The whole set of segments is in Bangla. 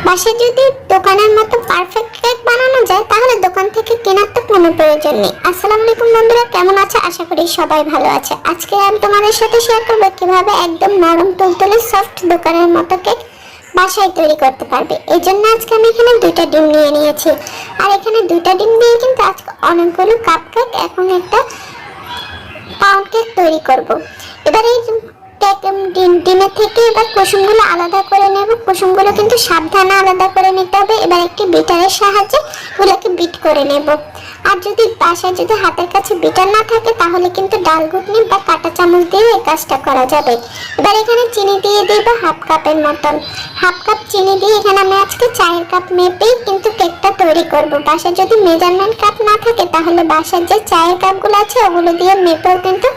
বাসায় যদি দোকানের মতো পারফেক্ট কেক বানানো যায় তাহলে দোকান থেকে কেনার তো কোনো প্রয়োজন নেই। আসসালামু আলাইকুম বন্ধুরা, কেমন আছে? আশা করি সবাই ভালো আছে। আজকে আমি তোমাদের সাথে শেয়ার করবো কিভাবে একদম নরম তুলতুলে সফট দোকানের মতো কেক বাসায় তৈরি করতে পারবে। এই জন্য আজকে আমি এখানে 2টা ডিম নিয়ে নিয়েছি, আর এখানে 2টা ডিম দিয়ে কিন্তু আজকে অনেকগুলো কাপ কেক এবং একটা পাউন্ড কেক তৈরি করব। এবার এই ডিমের থেকে এবার কুসুমগুলো আলাদা করে নেব। কুসুমগুলো কিন্তু সাবধানে আলাদা করে নিতে হবে। এবার একটি বিটারের সাহায্যে এগুলোকে বিট করে নেব। আর যদি বাসায় যদি হাতের কাছে বিটার না থাকে তাহলে কিন্তু ডাল ঘুটনি বা কাঁটা চামচ দিয়ে এই কাজটা করা যাবে। এবার এখানে চিনি দিয়ে দেব হাফ কাপের মতন। হাফ কাপ চিনি দিয়ে এখানে আমি আজকে চায়ের কাপ মেপেই কিন্তু কেকটা তৈরি করব। বাসায় যদি মেজারমেন্ট কাপ না থাকে তাহলে বাসায় যে চায়ের কাপগুলো আছে ওগুলো দিয়ে মেপেও কিন্তু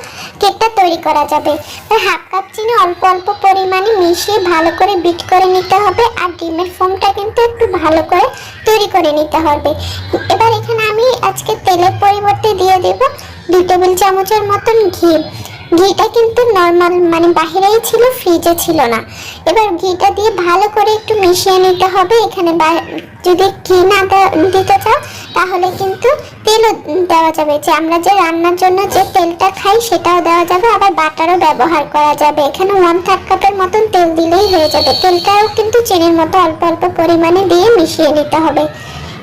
কেকটা তৈরি করা যাবে। তো হাফ কাপ চিনি অল্প অল্প পরিমাণে মিশিয়ে ভালো করে বিট করে নিতে হবে। আর ডিমের ফোমটা কিন্তু একটু ভালো করে তৈরি করে নিতে হবে। এবার এখানে আমি আজকে তেলের পরিবর্তে দিয়ে দেব 2 টেবিল চামচের মতন ঘি। ঘিটা কিন্তু নর্মাল মানে বাহিরেই ছিল, ফ্রিজে ছিল না। এবার ঘিটা দিয়ে ভালো করে একটু মিশিয়ে নিতে হবে। এখানে যদি ঘি না দিতে চাও তাহলে কিন্তু তেলও দেওয়া যাবে, যে আমরা যে রান্নার জন্য যে তেলটা খাই সেটাও দেওয়া যাবে, আবার বাটারও ব্যবহার করা যাবে। এখানে 1/3 কাপের মতন তেল দিলেই হয়ে যাবে। তেলটাও কিন্তু চিনির মতো অল্প অল্প পরিমাণে দিয়ে মিশিয়ে নিতে হবে।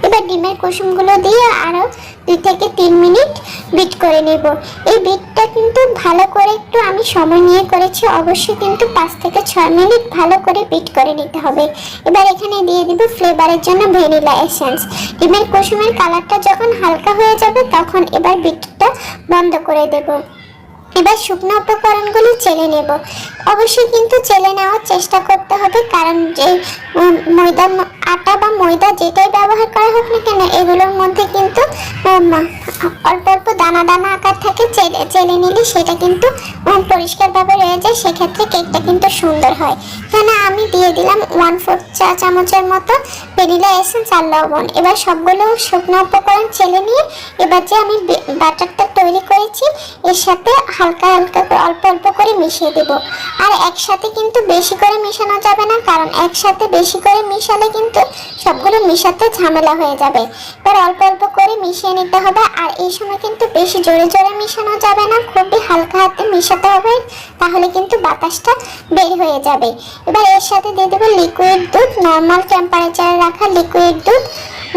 এবার ডিমের কুসুমগুলো দিয়ে আরও 2 থেকে 3 মিনিট বিট করে নেব। এই বিটটা কিন্তু ভালো করে একটু আমি সময় নিয়ে করেছি, অবশ্যই কিন্তু 5 থেকে 6 মিনিট ভালো করে বিট করে নিতে হবে। এবার এখানে দিয়ে দিব ফ্লেভারের জন্য ভ্যানিলা এসেন্স। ডিমের কুসুমের কালারটা যখন হালকা হয়ে যাবে তখন এবার বিটটা বন্ধ করে দেব। এবার শুকনো উপকরণগুলি চেলে নেব। অবশ্যই কিন্তু চেলে নেওয়ার চেষ্টা করতে হবে, কারণ যে ময়দা আটা বা ময়দা যেটাই ব্যবহার করা হোক না কেন এগুলোর মধ্যে কিন্তু অল্প অল্প দানা দানা আকার থাকে। চেলে নিলে সেটা কিন্তু পরিষ্কারভাবে রয়ে যায়, সেক্ষেত্রে কেকটা কিন্তু সুন্দর হয়। এখানে আমি দিয়ে দিলাম 1/4 চা চামচের মতো ভ্যানিলা এসেন্স আর লবণ। এবার সবগুলো শুকনো উপকরণ চেলে নিয়ে এবার যে আমি ব্যাটারটা তৈরি করেছি এর সাথে হালকা হালকা অল্প অল্প করে মিশিয়ে দেব। আর একসাথে কিন্তু বেশি করে মেশানো যাবে না, কারণ একসাথে বেশি করে মিশালে কিন্তু সবগুলো মিশাতে ঝামেলা হয়ে যাবে। এবার অল্প অল্প করে মিশিয়ে নিতে হবে। আর এই সময় কিন্তু বেশি জোরে জোরে মিশানো যাবে না, খুবই হালকা হাতে মিশাতে হবে, তাহলে কিন্তু বাতাসটা বের হয়ে যাবে। এবার এর সাথে দিয়ে দেবো লিকুইড দুধ, নর্মাল টেম্পারেচারে রাখা লিকুইড দুধ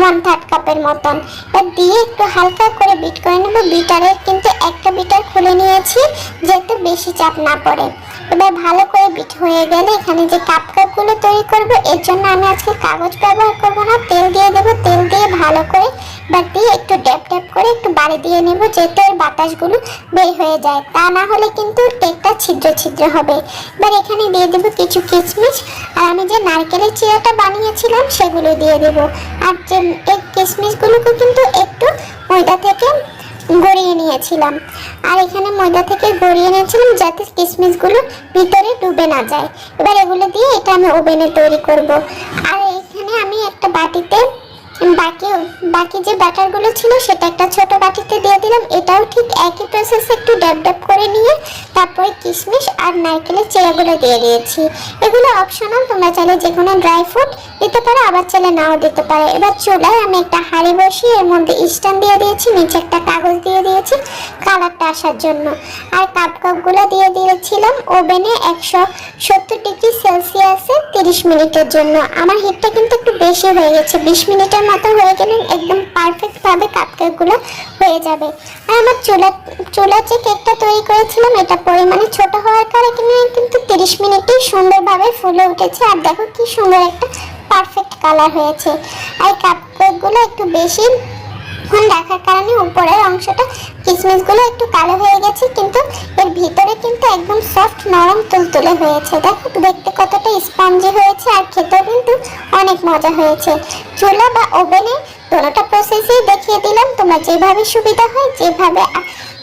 1/3 কাপের মতন। এবার দিয়ে একটু হালকা করে বিট করে নেব। বিটারের কিন্তু একটা বিটার খুলে নিয়েছি যাতে বেশি চাপ না পড়ে। এবার ভালো করে বিট হয়ে গেলে এখানে যে কাপগুলো তৈরি করব এর জন্য আমি আজকে কাগজ ব্যবহার করব না, তেল দিয়ে দেবো। তেল দিয়ে ভালো করে এবার দিয়ে একটু ড্যাপ ড্যাপ করে একটু বাড়ি দিয়ে নেব যাতে এর বাতাসগুলো বের হয়ে যায়, তা না হলে কিন্তু কেকটা ছিদ্র ছিদ্র হবে। এবার এখানে দিয়ে দেবো কিছু কিশমিশ, আর আমি যে নারকেলের চিড়াটা বানিয়েছিলাম সেগুলো দিয়ে দেবো। আর যে এই কিশমিশগুলোকে কিন্তু একটু ময়দা থেকে গড়িয়ে নিয়েছিলাম, আর এখানে ময়দা থেকে গড়িয়ে নিয়েছিলাম যাতে কিশমিশগুলো ভিতরে ডুবে না যায়। এবার এগুলো দিয়ে এটা আমি ওভেনে তৈরি করব। আর এখানে আমি একটা বাটিতে বাকি যে ব্যাটারগুলো ছিল সেটা একটা ছোট বাটিতে দিয়ে দিলাম। এটাও ঠিক একই প্রসেসে একটু ড্যাপ ড্যাপ করে নিয়ে তারপরে কিশমিশ আর নারকেলের চিড়াগুলো দিয়ে দিয়েছি। এগুলো অপশনাল, তোমরা চাইলে যে কোনো ড্রাই ফ্রুট দিতে পারো, আবার চাইলে নাও দিতে পারো। এবার চুলায় আমি একটা হাঁড়ি বসিয়ে এর মধ্যে স্ট্যান্ড দিয়ে দিয়েছি, নিচে একটা কাগজ দিয়ে দিয়েছি কালারটা আসার জন্য। আর কাপগুলো দিয়ে দিয়েছিলাম ওভেনে 170 ডিগ্রি সেলসিয়াসে 30 মিনিটের জন্য। আমার হিটটা কিন্তু একটু বেশি হয়ে গেছে, 20 মিনিটের মতো হয়ে গেলে একদম পারফেক্টভাবে কাপগুলো হয়ে যাবে। আর আমার চুলার যে কেকটা তৈরি করেছিলাম এটা পরিমাণে ছোট হওয়ার কারণে কিন্তু 30 মিনিটেই সুন্দরভাবে ফুলে উঠেছে। আর দেখো কি সুন্দর একটা পারফেক্ট কালার হয়েছে। আর কাপগুলো একটু বেশি রাখার কারণে উপরের অংশটা কিশমিশগুলো একটু কালো হয়ে গেছে, কিন্তু এর ভিতরে কিন্তু একদম সফট নরম তুলতুলে হয়েছে। দেখো দেখতে কতটা স্পঞ্জি হয়েছে, আর খেতেও কিন্তু অনেক মজা হয়েছে। চুলা বা ওভেনে দুটোটা প্রসেসই দেখিয়ে দিলাম, তোমরা যেভাবে সুবিধা হয় যেভাবে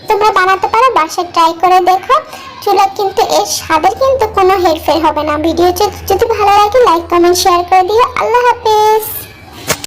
তোমরা বানাতে পারো বাসায় ট্রাই করে দেখো। চুলা কিন্তু এর স্বাদের কিন্তু কোনো হেরফের হবে না। ভিডিও যদি ভালো লাগে লাইক কমেন্ট শেয়ার করে দিও। আল্লাহ হাফেজ।